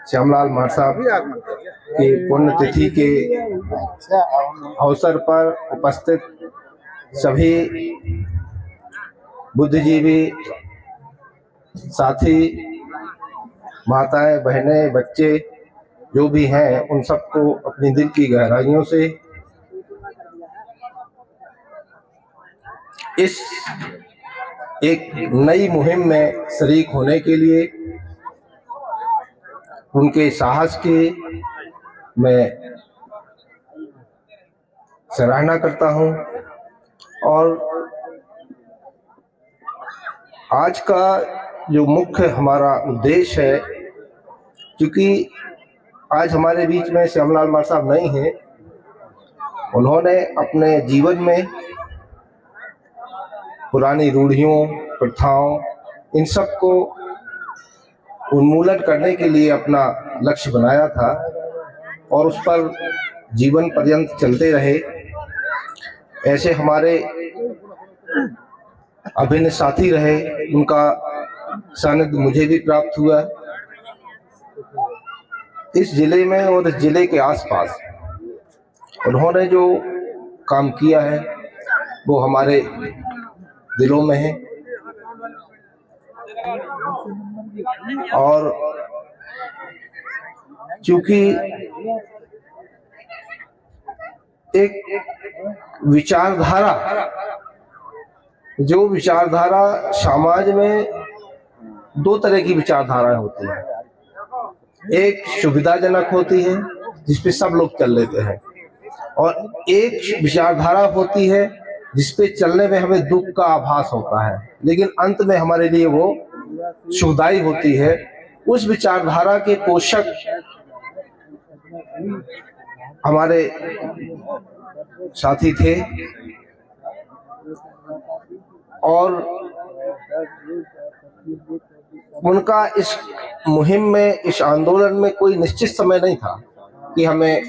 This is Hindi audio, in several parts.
श्यामलाल मार साहब की पुण्यतिथि के अवसर पर उपस्थित सभी बुद्धिजीवी साथी, माताएं, बहनें, बच्चे जो भी हैं, उन सबको अपनी दिल की गहराइयों से इस एक नई मुहिम में शरीक होने के लिए, उनके साहस की मैं सराहना करता हूं। और आज का जो मुख्य हमारा उद्देश्य है, क्योंकि आज हमारे बीच में श्यामलाल मार साहब नहीं हैं, उन्होंने अपने जीवन में पुरानी रूढ़ियों, प्रथाओं, इन सब को उन्मूलन करने के लिए अपना लक्ष्य बनाया था और उस पर जीवन पर्यंत चलते रहे। ऐसे हमारे अभिन्न साथी रहे, उनका सानिध्य मुझे भी प्राप्त हुआ। इस जिले में और इस जिले के आसपास उन्होंने जो काम किया है वो हमारे दिलों में है। और क्योंकि एक विचारधारा, जो विचारधारा समाज में दो तरह की विचारधाराएं होती हैं। एक सुविधाजनक होती है जिसपे सब लोग चल लेते हैं, और एक विचारधारा होती है जिसपे चलने में हमें दुख का आभास होता है, लेकिन अंत में हमारे लिए वो सुखदायी होती है। उस विचारधारा के पोषक हमारे साथी थे, और उनका इस मुहिम में, इस आंदोलन में कोई निश्चित समय नहीं था कि हमें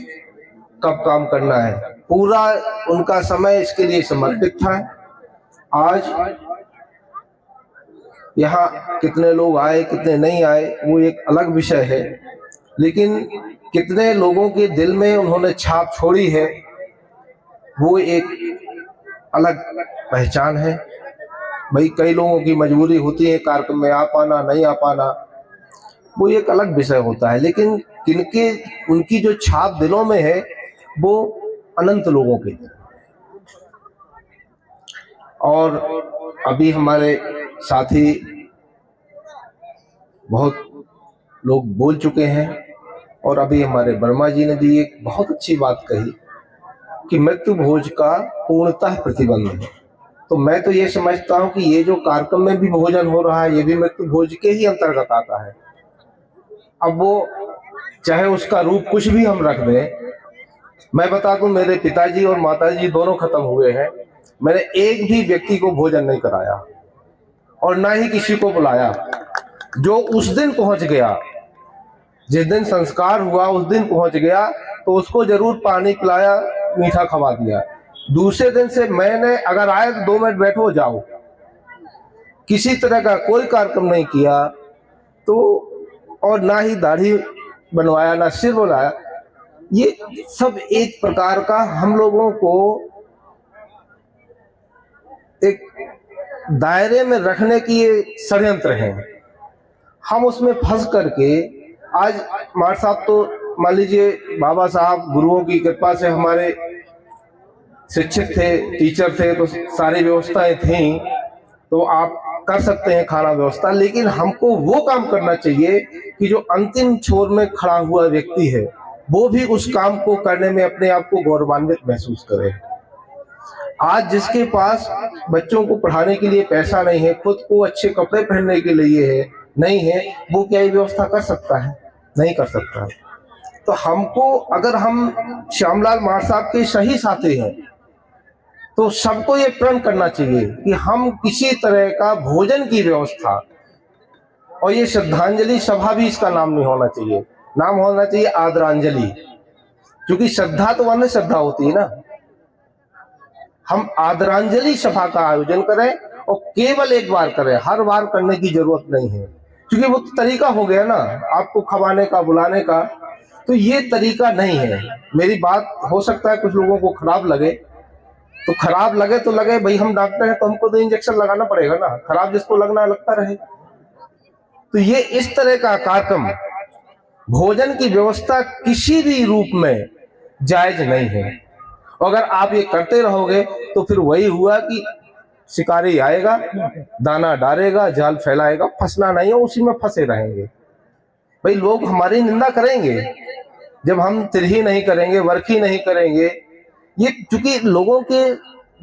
कब काम करना है। पूरा उनका समय इसके लिए समर्पित था। आज यहाँ कितने लोग आए, कितने नहीं आए, वो एक अलग विषय है, लेकिन कितने लोगों के दिल में उन्होंने छाप छोड़ी है, वो एक अलग पहचान है। भाई कई लोगों की मजबूरी होती है कार्यक्रम में आ पाना, नहीं आ पाना, वो एक अलग विषय होता है, लेकिन किनके उनकी जो छाप दिलों में है वो अनंत लोगों की। और अभी हमारे साथी बहुत लोग बोल चुके हैं, और अभी हमारे वर्मा जी ने भी एक बहुत अच्छी बात कही कि मृत्यु भोज का पूर्णतः प्रतिबंध है। तो मैं तो ये समझता हूं कि ये जो कार्यक्रम में भी भोजन हो रहा है, ये भी मृत्यु भोज के ही अंतर्गत आता है। अब वो चाहे उसका रूप कुछ भी हम रख दें। मैं बता दूं, मेरे पिताजी और माताजी दोनों खत्म हुए हैं, मैंने एक भी व्यक्ति को भोजन नहीं कराया और ना ही किसी को बुलाया। जो उस दिन पहुंच गया, जिस दिन संस्कार हुआ उस दिन पहुंच गया, तो उसको जरूर पानी पिलाया, मीठा खवा दिया। दूसरे दिन से मैंने अगर आए तो 2 मिनट बैठो जाओ, किसी तरह का कोई कार्यक्रम नहीं किया। तो और ना ही दाढ़ी बनवाया, ना सिर बनाया। ये सब एक प्रकार का हम लोगों को एक दायरे में रखने की ये षड्यंत्र है। हम उसमें फंस करके आज मार साहब तो मान लीजिए, बाबा साहब गुरुओं की कृपा से हमारे शिक्षक थे, टीचर थे, तो सारी व्यवस्थाएं थी, तो आप कर सकते हैं खाना व्यवस्था। लेकिन हमको वो काम करना चाहिए कि जो अंतिम छोर में खड़ा हुआ व्यक्ति है वो भी उस काम को करने में अपने आप को गौरवान्वित महसूस करे। आज जिसके पास बच्चों को पढ़ाने के लिए पैसा नहीं है, खुद को अच्छे कपड़े पहनने के लिए है नहीं है, वो क्या ये व्यवस्था कर सकता है? नहीं कर सकता। तो हमको, अगर हम श्यामलाल मार साहब के सही साथी हैं, तो सबको ये प्रण करना चाहिए कि हम किसी तरह का भोजन की व्यवस्था, और ये श्रद्धांजलि सभा भी इसका नाम नहीं होना चाहिए, नाम होना चाहिए आदरांजलि। क्योंकि श्रद्धा तो अन्य श्रद्धा होती है ना। हम आदरांजलि सभा का आयोजन करें, और केवल एक बार करें, हर बार करने की जरूरत नहीं है। क्योंकि वो तो तरीका हो गया ना आपको खवाने का, बुलाने का, तो ये तरीका नहीं है। मेरी बात हो सकता है कुछ लोगों को खराब लगे, तो खराब लगे तो लगे भाई, हम डॉक्टर हैं तो हमको तो इंजेक्शन लगाना पड़ेगा ना, खराब जिसको लगना लगता रहे। तो ये इस तरह का कार्यक्रम, भोजन की व्यवस्था किसी भी रूप में जायज नहीं है। अगर आप ये करते रहोगे तो फिर वही हुआ कि शिकारी आएगा, दाना डालेगा, जाल फैलाएगा, फंसना नहीं है, उसी में फंसे रहेंगे। भाई लोग हमारी निंदा करेंगे जब हम तिरही नहीं करेंगे, वर्खी नहीं करेंगे। ये चूंकि लोगों के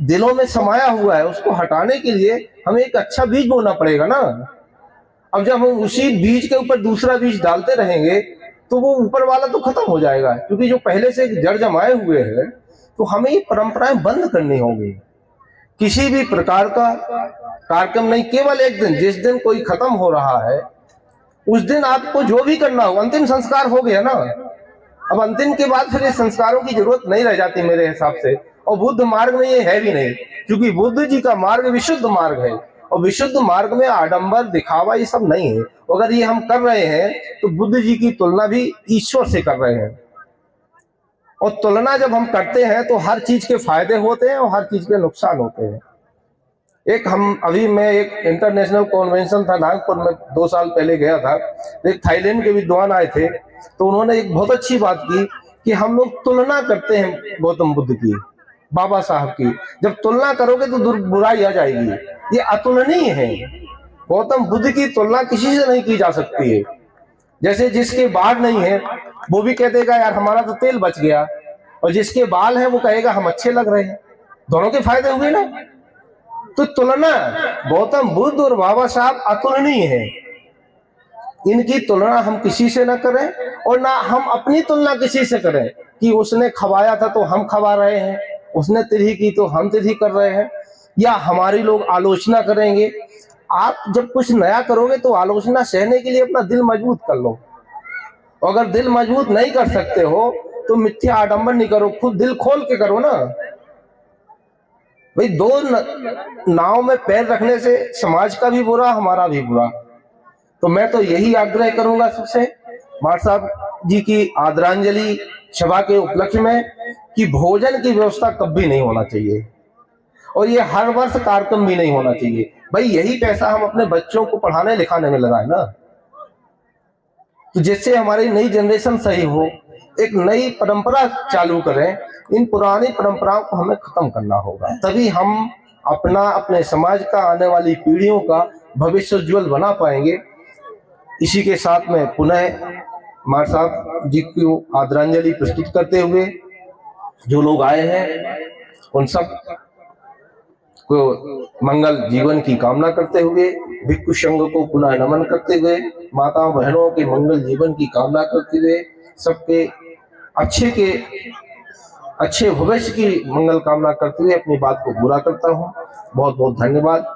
दिलों में समाया हुआ है, उसको हटाने के लिए हमें एक अच्छा बीज बोना पड़ेगा ना। अब जब हम उसी बीज के ऊपर दूसरा बीज डालते रहेंगे तो वो ऊपर वाला तो खत्म हो जाएगा, क्योंकि जो पहले से जड़ जमाए हुए हैं, तो हमें ये परंपराएं बंद करनी होगी। किसी भी प्रकार का कार्यक्रम नहीं, केवल एक दिन, जिस दिन कोई खत्म हो रहा है उस दिन आपको जो भी करना हो, अंतिम संस्कार हो गया ना। अब अंतिम के बाद फिर इस संस्कारों की जरूरत नहीं रह जाती मेरे हिसाब से। और बुद्ध मार्ग में ये है भी नहीं, क्योंकि बुद्ध जी का मार्ग विशुद्ध मार्ग है, और विशुद्ध मार्ग में आडंबर, दिखावा ये सब नहीं है। अगर ये हम कर रहे हैं तो बुद्ध जी की तुलना भी ईश्वर से कर रहे हैं, और तुलना जब हम करते हैं तो हर चीज के फायदे होते हैं और हर चीज के नुकसान होते हैं। मैं एक इंटरनेशनल कॉन्वेंशन था नागपुर में 2 साल पहले गया था, एक थाईलैंड के विद्वान आए थे, तो उन्होंने एक बहुत अच्छी बात की कि हम लोग तुलना करते हैं गौतम बुद्ध की, बाबा साहब की। जब तुलना करोगे तो बुराई आ जाएगी, ये अतुलनीय है। गौतम बुद्ध की तुलना किसी से नहीं की जा सकती है। जैसे जिसके बाल नहीं है वो भी कह देगा यार हमारा तो तेल बच गया, और जिसके बाल है वो कहेगा हम अच्छे लग रहे हैं, दोनों के फायदे हुए ना। तो तुलना गौतम बुद्ध और बाबा साहब अतुलनीय है, इनकी तुलना हम किसी से ना करें, और ना हम अपनी तुलना किसी से करें कि उसने खवाया था तो हम खवा रहे हैं, उसने तिरही की तो हम तिरही कर रहे हैं, या हमारी लोग आलोचना करेंगे। आप जब कुछ नया करोगे तो आलोचना सहने के लिए अपना दिल मजबूत कर लो। अगर दिल मजबूत नहीं कर सकते हो तो मिथ्या आडंबर नहीं करो, खुद दिल खोल के करो ना। भाई दो नाव में पैर रखने से समाज का भी बुरा, हमारा भी बुरा। तो मैं तो यही आग्रह करूंगा सबसे, मार साहब जी की आदरांजलि सभा के उपलक्ष्य में, कि भोजन की व्यवस्था कभी नहीं होना चाहिए, और ये हर वर्ष कार्यक्रम भी नहीं होना चाहिए। भाई यही पैसा हम अपने बच्चों को पढ़ाने लिखाने में लगाए ना, तो जिससे हमारी नई जनरेशन सही हो, एक नई परंपरा चालू करें। इन पुरानी परंपराओं को हमें खत्म करना होगा, तभी हम अपना, अपने समाज का, आने वाली पीढ़ियों का भविष्य उज्ज्वल बना पाएंगे। इसी के साथ में पुनः मार साहब जी को आदरांजलि प्रस्तुत करते हुए जो लोग आए हैं उन सब को मंगल जीवन की कामना करते हुए, भिक्षु संघ को पुनः नमन करते हुए, माताओं बहनों के मंगल जीवन की कामना करते हुए, सबके अच्छे भविष्य की मंगल कामना करते हुए अपनी बात को पूरा करता हूँ। बहुत बहुत धन्यवाद।